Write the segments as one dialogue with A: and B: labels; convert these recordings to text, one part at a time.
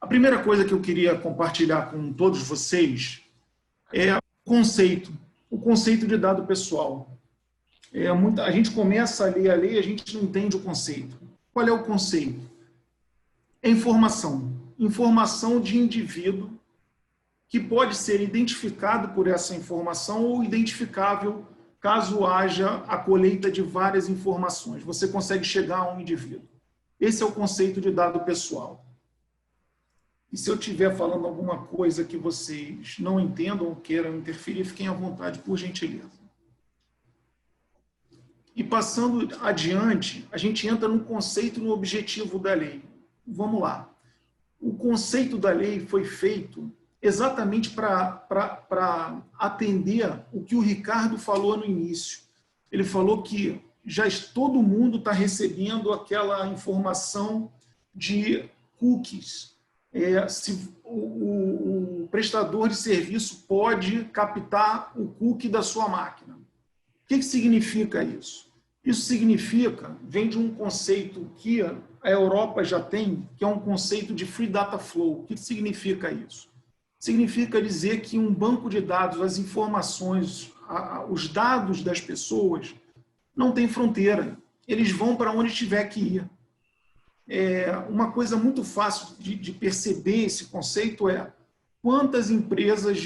A: A primeira coisa que eu queria compartilhar com todos vocês é o conceito de dado pessoal. A gente começa a ler a lei e a gente não entende o conceito. Qual é o conceito? É informação. Informação de indivíduo que pode ser identificado por essa informação ou identificável caso haja a colheita de várias informações. Você consegue chegar a um indivíduo. Esse é o conceito de dado pessoal. E se eu estiver falando alguma coisa que vocês não entendam ou queiram interferir, fiquem à vontade, por gentileza. E passando adiante, a gente entra no conceito e no objetivo da lei. Vamos lá. O conceito da lei foi feito exatamente para atender o que o Ricardo falou no início. Ele falou que todo mundo está recebendo aquela informação de cookies. Se o prestador de serviço pode captar o cookie da sua máquina. O que significa isso? Isso significa, vem de um conceito que a Europa já tem, que é um conceito de Free Data Flow. O que significa isso? Significa dizer que um banco de dados, as informações, os dados das pessoas não tem fronteira. Eles vão para onde tiver que ir. Uma coisa muito fácil de perceber esse conceito é quantas empresas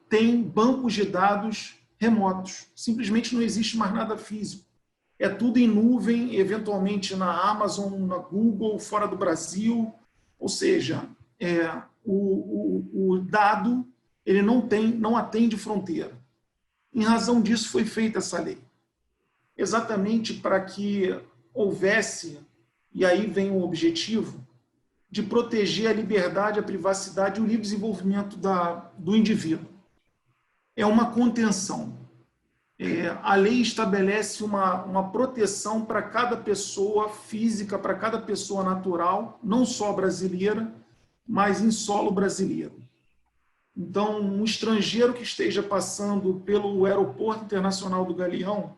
A: têm bancos de dados remotos. Simplesmente não existe mais nada físico. É tudo em nuvem, eventualmente na Amazon, na Google, fora do Brasil. Ou seja, o dado ele não atende fronteira. Em razão disso foi feita essa lei. Exatamente para que houvesse, e aí vem o objetivo, de proteger a liberdade, a privacidade e o livre desenvolvimento do indivíduo. É uma contenção. A lei estabelece uma proteção para cada pessoa física, para cada pessoa natural, não só brasileira, mas em solo brasileiro. Então, um estrangeiro que esteja passando pelo Aeroporto Internacional do Galeão,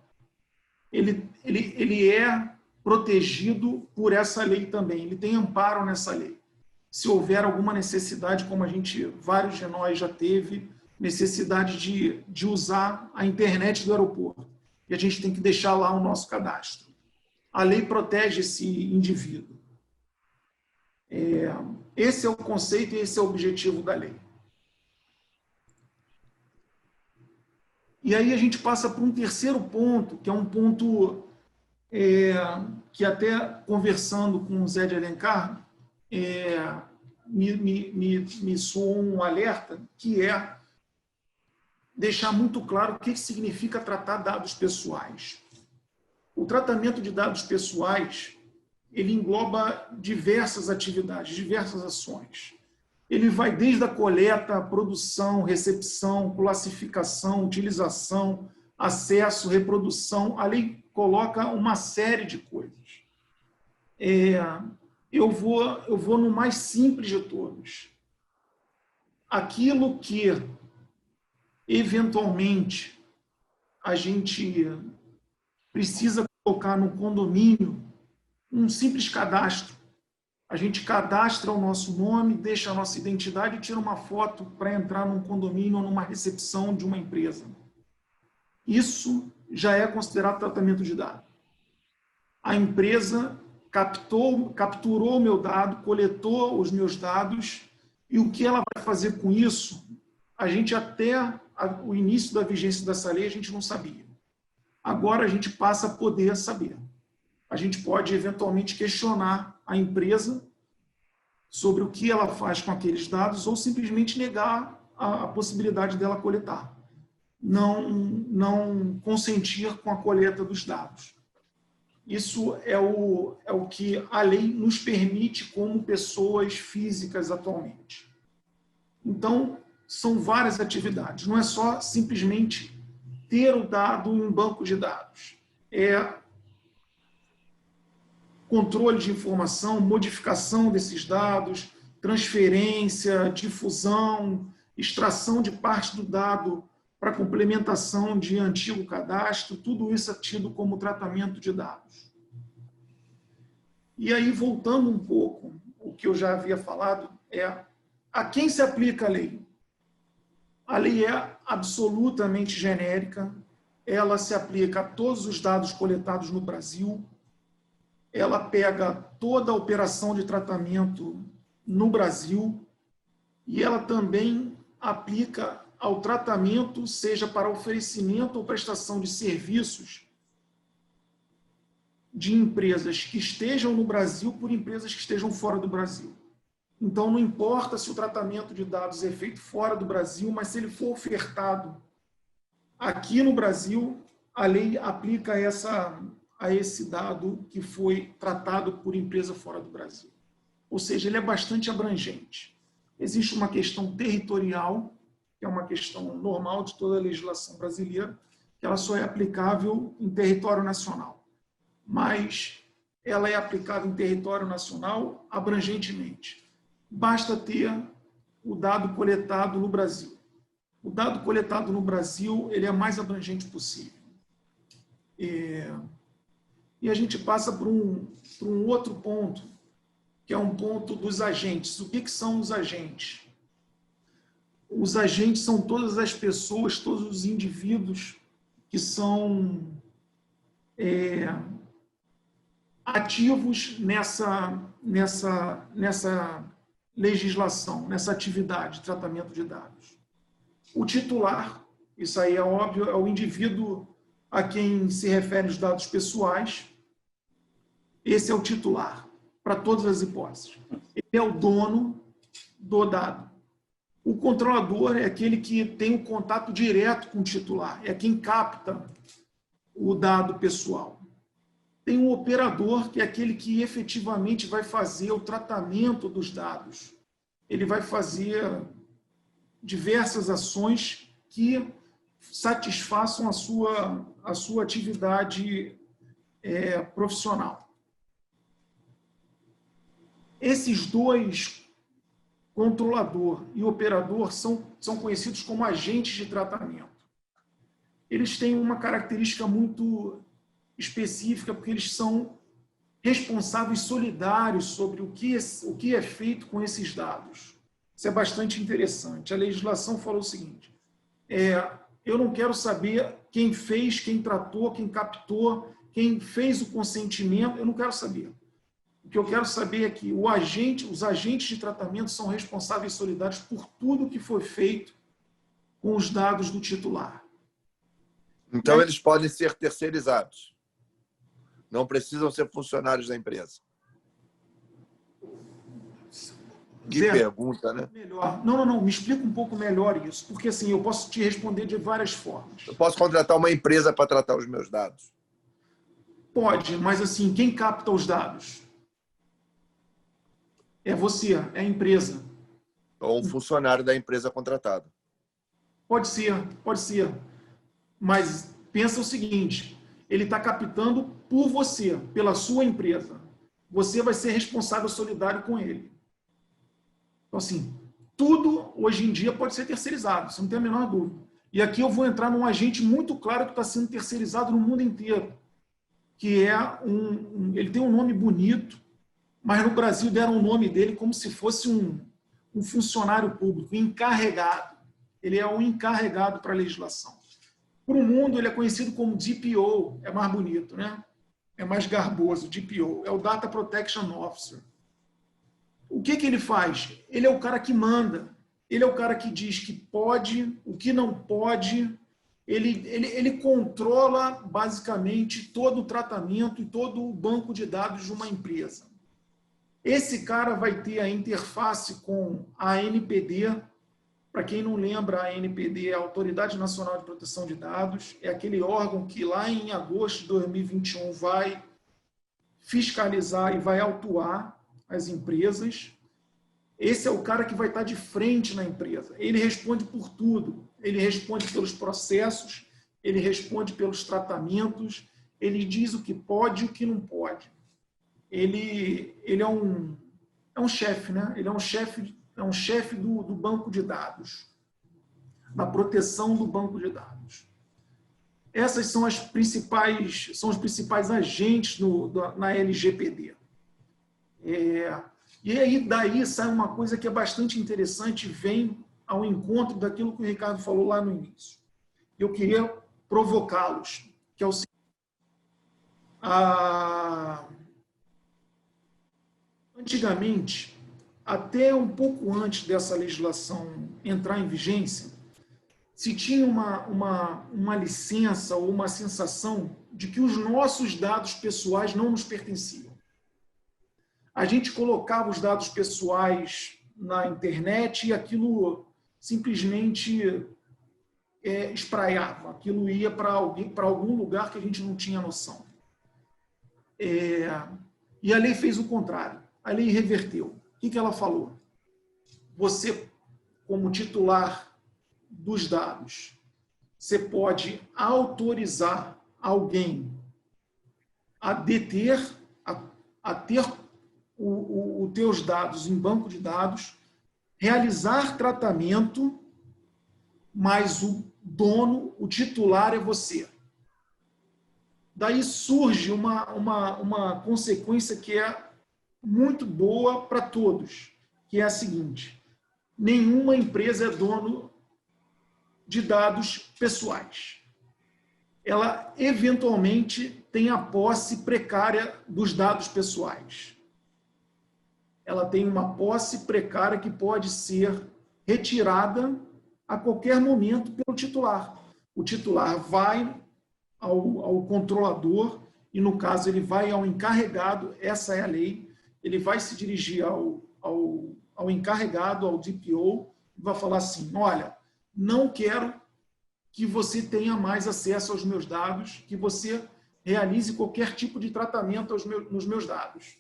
A: ele é protegido por essa lei também, ele tem amparo nessa lei. Se houver alguma necessidade, como vários de nós já teve, necessidade de usar a internet do aeroporto. E a gente tem que deixar lá o nosso cadastro. A lei protege esse indivíduo. Esse é o conceito e esse é o objetivo da lei. E aí a gente passa para um terceiro ponto, que é um ponto que até conversando com o Zé de Alencar, me soou um alerta, que é deixar muito claro o que significa tratar dados pessoais. O tratamento de dados pessoais, ele engloba diversas atividades, diversas ações. Ele vai desde a coleta, produção, recepção, classificação, utilização, acesso, reprodução. A lei coloca uma série de coisas. Eu vou no mais simples de todos. Aquilo que eventualmente a gente precisa colocar no condomínio, um simples cadastro. A gente cadastra o nosso nome, deixa a nossa identidade e tira uma foto para entrar num condomínio ou numa recepção de uma empresa. Isso já é considerado tratamento de dados. A empresa capturou o meu dado, coletou os meus dados, e o que ela vai fazer com isso, a gente até o início da vigência dessa lei, a gente não sabia. Agora a gente passa a poder saber. A gente pode, eventualmente, questionar a empresa sobre o que ela faz com aqueles dados ou simplesmente negar a possibilidade dela coletar. Não consentir com a coleta dos dados. Isso é o que a lei nos permite como pessoas físicas atualmente. Então, são várias atividades. Não é só simplesmente ter o dado em um banco de dados. Controle de informação, modificação desses dados, transferência, difusão, extração de parte do dado para complementação de antigo cadastro, tudo isso é tido como tratamento de dados. E aí, voltando um pouco, o que eu já havia falado é a quem se aplica a lei. A lei é absolutamente genérica, ela se aplica a todos os dados coletados no Brasil, ela pega toda a operação de tratamento no Brasil e ela também aplica ao tratamento, seja para oferecimento ou prestação de serviços de empresas que estejam no Brasil por empresas que estejam fora do Brasil. Então, não importa se o tratamento de dados é feito fora do Brasil, mas se ele for ofertado aqui no Brasil, a lei aplica a esse dado que foi tratado por empresa fora do Brasil. Ou seja, ele é bastante abrangente. Existe uma questão territorial, que é uma questão normal de toda a legislação brasileira, que ela só é aplicável em território nacional. Mas ela é aplicável em território nacional abrangentemente. Basta ter o dado coletado no Brasil. O dado coletado no Brasil ele é mais abrangente possível. E a gente passa por um outro ponto, que é um ponto dos agentes. O que são os agentes? Os agentes são todas as pessoas, todos os indivíduos que são ativos nessa legislação, nessa atividade de tratamento de dados. O titular, isso aí é óbvio, é o indivíduo a quem se referem os dados pessoais. Esse é o titular, para todas as hipóteses. Ele é o dono do dado. O controlador é aquele que tem o contato direto com o titular, é quem capta o dado pessoal. Tem um operador, que é aquele que efetivamente vai fazer o tratamento dos dados. Ele vai fazer diversas ações que satisfaçam a sua atividade profissional. Esses dois, controlador e operador, são conhecidos como agentes de tratamento. Eles têm uma característica muito específica, porque eles são responsáveis solidários sobre o que é feito com esses dados. Isso é bastante interessante. A legislação falou o seguinte, eu não quero saber quem fez, quem tratou, quem captou, quem fez o consentimento, eu não quero saber. O que eu quero saber é que os agentes de tratamento são responsáveis solidários por tudo que foi feito com os dados do titular.
B: Então, eles podem ser terceirizados. Não precisam ser funcionários da empresa. Que pergunta, né?
A: Melhor. Não, me explica um pouco melhor isso, porque assim, eu posso te responder de várias formas.
B: Eu posso contratar uma empresa para tratar os meus dados?
A: Pode, mas assim, quem capta os dados? É você, é a empresa.
B: Ou um funcionário da empresa contratado?
A: Pode ser. Mas pensa o seguinte, ele está captando por você, pela sua empresa. Você vai ser responsável solidário com ele. Então, assim, tudo hoje em dia pode ser terceirizado, você não tem a menor dúvida. E aqui eu vou entrar num agente muito claro que está sendo terceirizado no mundo inteiro, que é ele tem um nome bonito, mas no Brasil deram o nome dele como se fosse um funcionário público, encarregado. Ele é um encarregado para a legislação. Para o mundo, ele é conhecido como DPO, é mais bonito, né? É mais garboso, DPO, é o Data Protection Officer. O que ele faz? Ele é o cara que manda, ele é o cara que diz que pode, o que não pode, ele controla basicamente todo o tratamento e todo o banco de dados de uma empresa. Esse cara vai ter a interface com a ANPD. Para quem não lembra, a ANPD é a Autoridade Nacional de Proteção de Dados, é aquele órgão que lá em agosto de 2021 vai fiscalizar e vai autuar as empresas. Esse é o cara que vai estar de frente na empresa. Ele responde por tudo. Ele responde pelos processos, ele responde pelos tratamentos, ele diz o que pode e o que não pode. Ele é um chefe, né? Ele é um chefe do banco de dados, da proteção do banco de dados. Essas são os principais agentes na LGPD. E aí, daí sai uma coisa que é bastante interessante, vem ao encontro daquilo que o Ricardo falou lá no início. Eu queria provocá-los, que é o seguinte. Antigamente, até um pouco antes dessa legislação entrar em vigência, se tinha uma licença ou uma sensação de que os nossos dados pessoais não nos pertenciam. A gente colocava os dados pessoais na internet e aquilo simplesmente espraiava, aquilo ia para algum lugar que a gente não tinha noção. E a lei fez o contrário, a lei reverteu. O que ela falou? Você, como titular dos dados, você pode autorizar alguém a deter, a ter os teus dados em banco de dados, realizar tratamento, mas o dono, o titular é você. Daí surge uma consequência que é muito boa para todos, que é a seguinte: nenhuma empresa é dono de dados pessoais. Ela, eventualmente, tem a posse precária dos dados pessoais. Ela tem uma posse precária que pode ser retirada a qualquer momento pelo titular. O titular vai ao controlador e, no caso, ele vai ao encarregado, essa é a lei, ele vai se dirigir ao encarregado, ao DPO, e vai falar assim: olha, não quero que você tenha mais acesso aos meus dados, que você realize qualquer tipo de tratamento nos meus dados.